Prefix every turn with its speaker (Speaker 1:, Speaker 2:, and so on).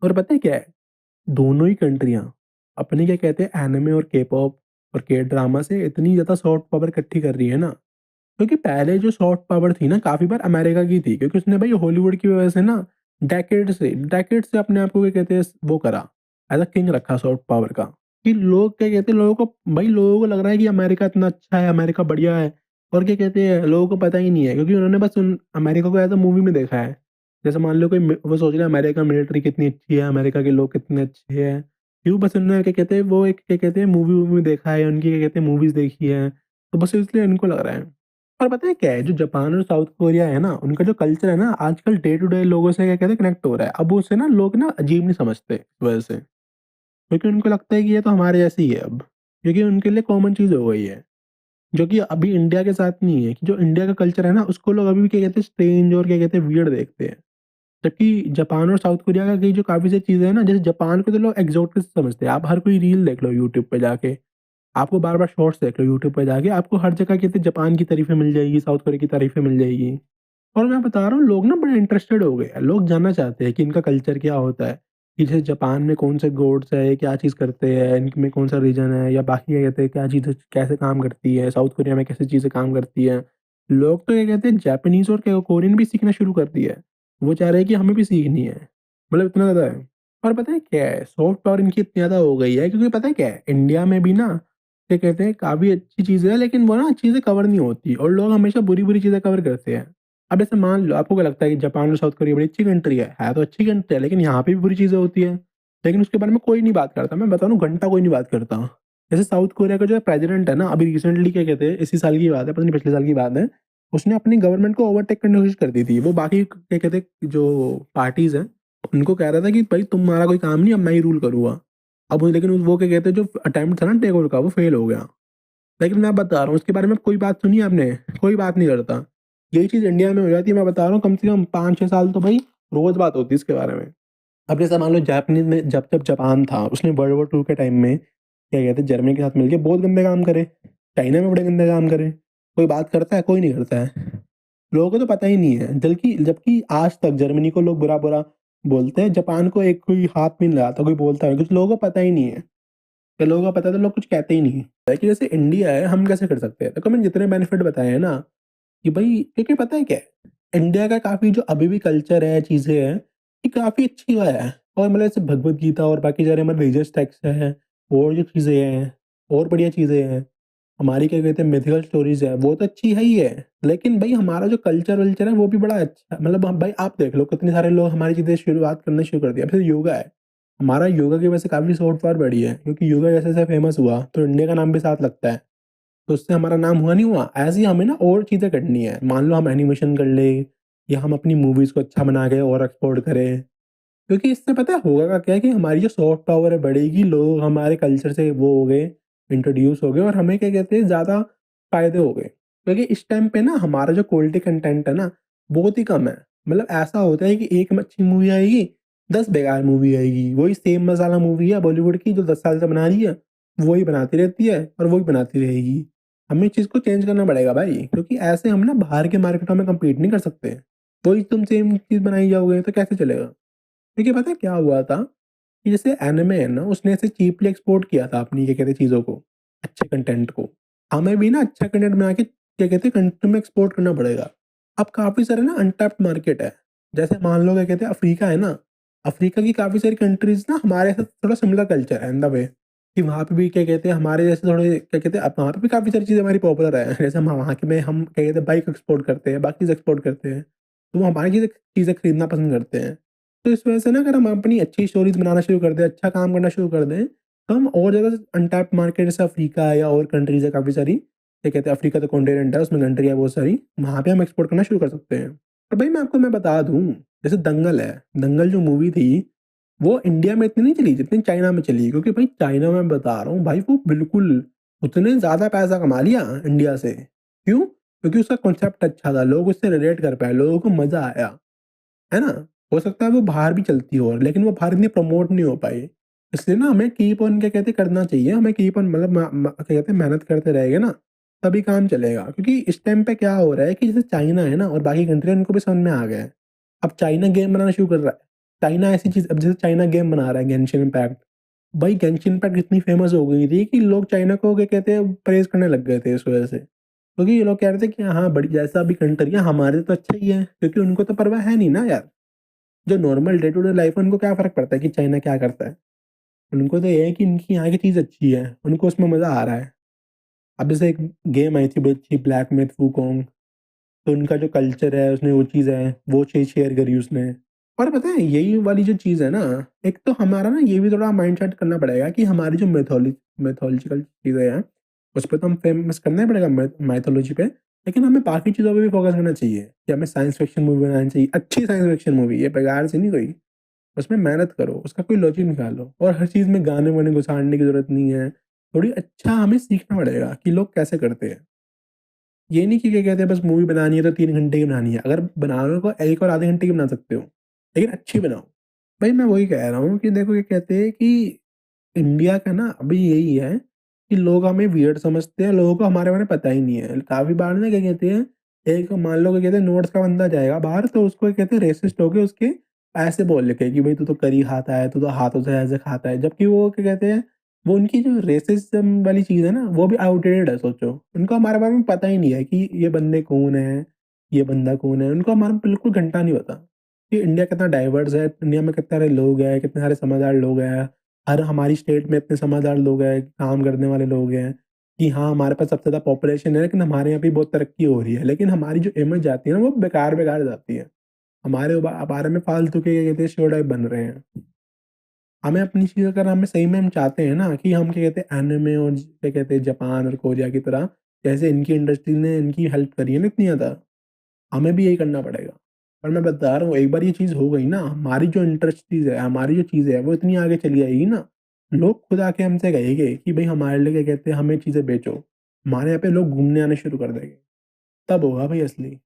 Speaker 1: और पता है क्या है? दोनों ही कंट्रियाँ अपनी क्या कहते हैं एनिमे और के-पॉप और के-ड्रामा से इतनी ज़्यादा सॉफ्ट पावर इकट्ठी कर रही है ना, क्योंकि पहले जो सॉफ्ट पावर थी ना काफ़ी बार अमेरिका की थी, क्योंकि उसने भाई हॉलीवुड की वजह से ना डेकेड से अपने आप को क्या कहते हैं वो करा, एज़ अ किंग रखा सॉफ्ट पावर का, कि लोग क्या कहते हैं लोगों को लग रहा है कि अमेरिका इतना अच्छा है, अमेरिका बढ़िया है। और क्या कहते हैं लोगों को पता ही नहीं है, क्योंकि उन्होंने बस उन अमेरिका को एज़ अ मूवी में देखा है। जैसे मान लो वो सोच रहा है अमेरिका मिलिट्री कितनी अच्छी है, अमेरिका के लोग कितने अच्छे हैं। क्यों? बस उन्होंने क्या कहते हैं वो एक क्या कहते हैं मूवी-वूवी में देखा है, उनकी क्या कहते हैं मूवीज़ देखी है, तो बस इसलिए इनको लग रहा है। और पता है क्या है? जो जापान और साउथ कोरिया है ना, उनका जो कल्चर है ना आजकल डे टू डे लोगों से क्या कहते हैं कनेक्ट हो रहा है। अब उससे ना लोग ना अजीब नहीं समझते इस वजह से, क्योंकि उनको लगता है कि ये तो हमारे जैसे ही है अब, क्योंकि उनके लिए कॉमन चीज़ हो गई है। जो कि अभी इंडिया के साथ नहीं है, कि जो इंडिया का कल्चर है ना उसको लोग अभी भी क्या कहते हैं स्ट्रेंज और क्या कहते हैं वियर्ड देखते हैं। जबकि जापान और साउथ कोरिया का की जो काफ़ी सारी चीज़ें हैं ना, जैसे जापान को तो लोग एक्सोटिक समझते हैं। आप हर कोई रील देख लो यूट्यूब पे जाके, आपको बार-बार शॉर्ट्स देख लो यूट्यूब पे जाके, आपको हर जगह कहते हैं जापान की तारीफ़ें मिल जाएगी, साउथ कोरिया की तारीफ़ें मिल जाएगी। और मैं बता रहा हूँ लोग ना बड़े इंटरेस्टेड हो गए हैं। लोग जानना चाहते हैं कि इनका कल्चर क्या होता है, कि जैसे जापान में कौन से गॉड्स है, क्या चीज़ करते हैं, इनमें कौन-सा रीजन है या बाकी क्या कहते हैं क्या चीज़ें कैसे काम करती है, साउथ कोरिया में कैसे चीज़ें काम करती हैं। लोग तो क्या कहते हैं जापानीज़ और कोरियन भी सीखना शुरू कर दिया है। वो चाह रहे हैं कि हमें भी सीखनी है। मतलब इतना ज़्यादा है। और पता है क्या है? सॉफ्ट पावर इनकी इतनी ज़्यादा हो गई है, क्योंकि पता है क्या है? इंडिया में भी ना क्या कहते हैं काफ़ी अच्छी चीज़ें हैं, लेकिन वो ना चीज़ें कवर नहीं होती और लोग हमेशा बुरी-बुरी चीज़ें कवर करते हैं। अब जैसे मान लो आपको क्या लगता है कि जापान और साउथ कोरिया बड़ी अच्छी कंट्री है तो अच्छी कंट्री है, लेकिन यहाँ पे भी बुरी चीज़ें होती हैं। लेकिन उसके बारे में कोई नहीं बात करता। मैं बता रहा हूँ घंटा कोई नहीं बात करता। जैसे साउथ कोरिया का जो प्रेज़िडेंट है ना, अभी रिसेंटली क्या कहते हैं इसी साल की बात है, पता नहीं पिछले साल की बात है, उसने अपनी गवर्नमेंट को ओवरटेक करने की कोशिश कर दी थी। वो बाकी क्या कहते हैं जो पार्टीज़ हैं, उनको कह रहा था कि भाई तुम्हारा कोई काम नहीं, अब मैं ही रूल करूँगा। वो क्या कहते हैं जो अटेम्प्ट था ना टेक ओवर का वो फेल हो गया। लेकिन मैं बता रहा हूँ उसके बारे में कोई बात सुनी है आपने? कोई बात नहीं करता। यही चीज़ इंडिया में हो जाती है, मैं बता रहा हूँ कम से कम 5-6 साल तो भाई रोज़ बात होती है इसके बारे में। अब जैसे मान लो जापानीज़ में जब जब जापान था उसने वर्ल्ड वॉर 2 के टाइम में क्या कहते हैं जर्मनी के साथ मिलके बहुत गंदे काम करे। चाइना में बड़े गंदे काम करे। कोई बात करता है? कोई नहीं करता है। लोगों को तो पता ही नहीं है। जबकि जबकि आज तक जर्मनी को लोग बुरा-बुरा बोलते हैं, जापान को एक कोई हाथ भी नहीं लगाता, कोई बोलता है, कुछ लोगों को पता ही नहीं है। तो लोगों को पता है तो लोग कुछ कहते ही नहीं है कि जैसे इंडिया है हम कैसे कर सकते हैं? देखो मैंने जितने बेनिफिट बताए हैं ना कि भाई क्योंकि पता है क्या है? इंडिया का काफ़ी जो अभी भी कल्चर है, चीज़ें हैं, ये काफ़ी अच्छी है। और मतलब जैसे भगवद गीता और बाकी सारे हमारे रिलीजियस टेक्स्ट हैं, और जो चीज़ें हैं, और बढ़िया चीज़ें हैं। हमारी क्या कहते हैं मिथिकल स्टोरीज़ है, वो तो अच्छी है ही है। लेकिन भाई हमारा जो कल्चर-वल्चर है वो भी बड़ा अच्छा है। मतलब हम भाई आप देख लो कितने सारे लोग हमारी चीज़ें शुरुआत करना शुरू कर दिया। अब जैसे योगा है, हमारा योगा की वजह से काफ़ी सॉफ्ट पावर बढ़ी है, क्योंकि योगा जैसे-जैसे फेमस हुआ, तो इंडिया का नाम भी साथ लगता है। तो उससे हमारा नाम हुआ नहीं हुआ, ऐसे ही हमें ना और चीज़ें करनी है। मान लो हम एनिमेशन कर लें या हम अपनी मूवीज़ को अच्छा बना के और एक्सपोर्ट करें। क्योंकि इससे पता है होगा का क्या है कि हमारी जो सॉफ्ट पावर है बढ़ेगी, लोग हमारे कल्चर से वो हो गए, इंट्रोड्यूस हो गए और हमें क्या कहते हैं ज़्यादा फ़ायदे हो गए। क्योंकि इस टाइम पे ना हमारा जो क्वालिटी कंटेंट है ना, बहुत ही कम है। मतलब ऐसा होता है कि एक अच्छी मूवी आएगी, 10 बेकार मूवी आएगी। वही सेम मसाला मूवी है बॉलीवुड की जो 10 साल से बना रही है, वही बनाती रहती है और वही बनाती रहेगी। हमें इस चीज़ को चेंज करना पड़ेगा भाई, क्योंकि ऐसे हम ना बाहर के मार्केटों में कम्पीट नहीं कर सकते। वही तुम सेम चीज़ बनाई जाओगे तो कैसे चलेगा? देखिए पता है क्या हुआ था कि जैसे एनिमे है ना उसने ऐसे चीपली एक्सपोर्ट किया था अपनी क्या कहते हैं चीज़ों को, अच्छे कंटेंट को। हमें भी ना अच्छा कंटेंट बना के क्या कहते हैं कंट्री में एक्सपोर्ट करना पड़ेगा। अब काफ़ी सारे ना अनटैप्ड मार्केट है। जैसे मान लो क्या कहते हैं अफ्रीका है ना, अफ्रीका की काफ़ी सारी कंट्रीज़ ना हमारे साथ थोड़ा सिमिलर कल्चर है इन द वे कि वहाँ पे भी क्या कहते हैं हमारे जैसे थोड़े क्या कहते हैं अब वहाँ पे भी काफ़ी सारी चीज़ें हमारी पॉपुलर है। जैसे हम वहाँ के में हम क्या कहते हैं बाइक एक्सपोर्ट करते हैं, बाकी चीज़ एक्सपोर्ट करते हैं। तो वो हमारी चीज़ें चीज़ें खरीदना पसंद करते हैं। तो इस वजह से ना अगर हम अपनी अच्छी स्टोरीज़ बनाना शुरू कर दें, अच्छा काम करना शुरू कर दें, तो हम और ज़्यादा अनटैप्ड मार्केट जैसे अफ्रीका है या और कंट्रीज़ है काफ़ी सारी, क्या कहते हैं अफ्रीका तो कॉन्टिनेंट है, उसमें कंट्री है बहुत सारी, वहाँ पे हम एक्सपोर्ट करना शुरू कर सकते हैं। और भाई मैं बता दूँ, जैसे दंगल है, दंगल जो मूवी थी, वो इंडिया में इतनी नहीं चली जितनी चाइना में चली, क्योंकि भाई चाइना में बता रहा हूँ भाई वो बिल्कुल उसने ज़्यादा पैसा कमा लिया इंडिया से। क्यों? क्योंकि उसका कॉन्सेप्ट अच्छा था, लोग उससे रिलेट कर पाए, लोगों को मज़ा आया। है ना? हो सकता है वो बाहर भी चलती हो लेकिन वो बाहर इतनी प्रमोट नहीं हो पाई। इसलिए ना हमें कीप ऑन क्या कहते हैं करना चाहिए, हमें कीप ऑन मतलब क्या कहते हैं मेहनत करते रहेंगे ना, तभी काम चलेगा। क्योंकि इस टाइम पे क्या हो रहा है कि जैसे चाइना है ना और बाकी कंट्री है उनको भी समझ में आ गया है। अब चाइना गेम बनाना शुरू कर रहा है। चाइना ऐसी चीज़, अब जैसे चाइना गेम बना रहा है गेंशिन इम्पैक्ट, भाई गेंशिन इम्पैक्ट इतनी फेमस हो गई थी कि लोग चाइना को क्या कहते हैं प्रेज़ करने लग गए थे इस वजह से। क्योंकि ये लोग कह रहे थे कि हाँ, बड़ी जैसा भी कंट्री है हमारे तो अच्छा ही है, क्योंकि उनको तो परवाह है नहीं ना यार। जो normal day to day life है उनको क्या फ़र्क पड़ता है कि चाइना क्या करता है? उनको तो ये है कि इनकी यहाँ की चीज़ अच्छी है, उनको उसमें मज़ा आ रहा है। अब जैसे एक गेम आई थी बड़ी अच्छी ब्लैक मिथ वुकोंग, तो उनका जो कल्चर है उसने वो चीज़ है, वो चीज़ शेयर करी उसने। और पता है यही वाली जो चीज़ है ना, एक तो हमारा ना ये भी थोड़ा माइंडसेट करना पड़ेगा कि हमारी जो मैथोलॉजिकल चीज़ें हैं, उस पे तो हम फेमस करना ही पड़ेगा माइथोलॉजी पे, लेकिन हमें बाकी चीज़ों पे भी फ़ोकस करना चाहिए कि हमें साइंस फ़िक्शन मूवी बनानी चाहिए, अच्छी साइंस फ़िक्शन मूवी, ये बेकार सी नहीं कोई। उसमें मेहनत करो, उसका कोई लॉजिक निकालो और हर चीज़ में गाने-वाने घुसाड़ने की ज़रूरत नहीं है। थोड़ी अच्छा हमें सीखना पड़ेगा कि लोग कैसे करते हैं। ये नहीं कि क्या कहते हैं बस मूवी बनानी है तो 3 घंटे की बनानी है। अगर बना रहे हो तो 1 और आधे घंटे की बना सकते हो, लेकिन अच्छी बनाओ। भाई मैं वही कह रहा हूँ कि देखो क्या कहते हैं कि इंडिया का ना अभी यही है कि लोग हमें वियर्ड समझते हैं, लोगों को हमारे बारे में पता ही नहीं है। काफ़ी बार ना क्या कहते हैं, एक मान लो क्या कहते हैं नॉर्थ का बंदा जाएगा बाहर तो उसको क्या कहते हैं रेसिस्ट होके उसके ऐसे बोल के कि भाई तू तो करी खाता है, तू तो हाथों से ऐसे खाता है। जबकि वो क्या कहते हैं, वो उनकी जो रेसिज़्म वाली चीज़ है ना, वो भी आउटडेटेड है सोचो। उनको हमारे बारे में पता ही नहीं है कि ये बंदे कौन हैं, ये बंदा कौन है। उनको हमारे में बिल्कुल घंटा नहीं पता कि इंडिया कितना डाइवर्स है, इंडिया में कितने सारे लोग हैं, कितने सारे समझदार लोग हैं। हर हमारी स्टेट में इतने समझदार लोग हैं, काम करने वाले लोग हैं कि हाँ, हमारे पास सबसे ज़्यादा पॉपुलेशन है, लेकिन हमारे यहाँ पे बहुत तरक्की हो रही है। लेकिन हमारी जो इमेज जाती है ना, वो बेकार-बेकार जाती है। हमारे बारे में फालतू के क्या कहते हैं स्टेरियोटाइप बन रहे हैं। हमें अपनी चीज़ अगर हमें सही में हम चाहते हैं ना कि हम क्या कहते हैं एनिमे और क्या कहते हैं जापान और कोरिया की तरह, जैसे इनकी इंडस्ट्री ने इनकी हेल्प करी है ना इतनी ज़्यादा, हमें भी यही करना पड़ेगा। और मैं बता रहा हूँ एक बार ये चीज़ हो गई ना, हमारी जो इंडस्ट्रीज़ है, हमारी जो चीज़ें हैं, वो इतनी आगे चली जाएगी ना, लोग खुद आके हमसे कहेंगे कि भई हमारे लिए क्या कहते हैं हमें चीज़ें बेचो। हमारे यहाँ पे लोग घूमने आने शुरू कर देंगे। तब होगा भाई असली।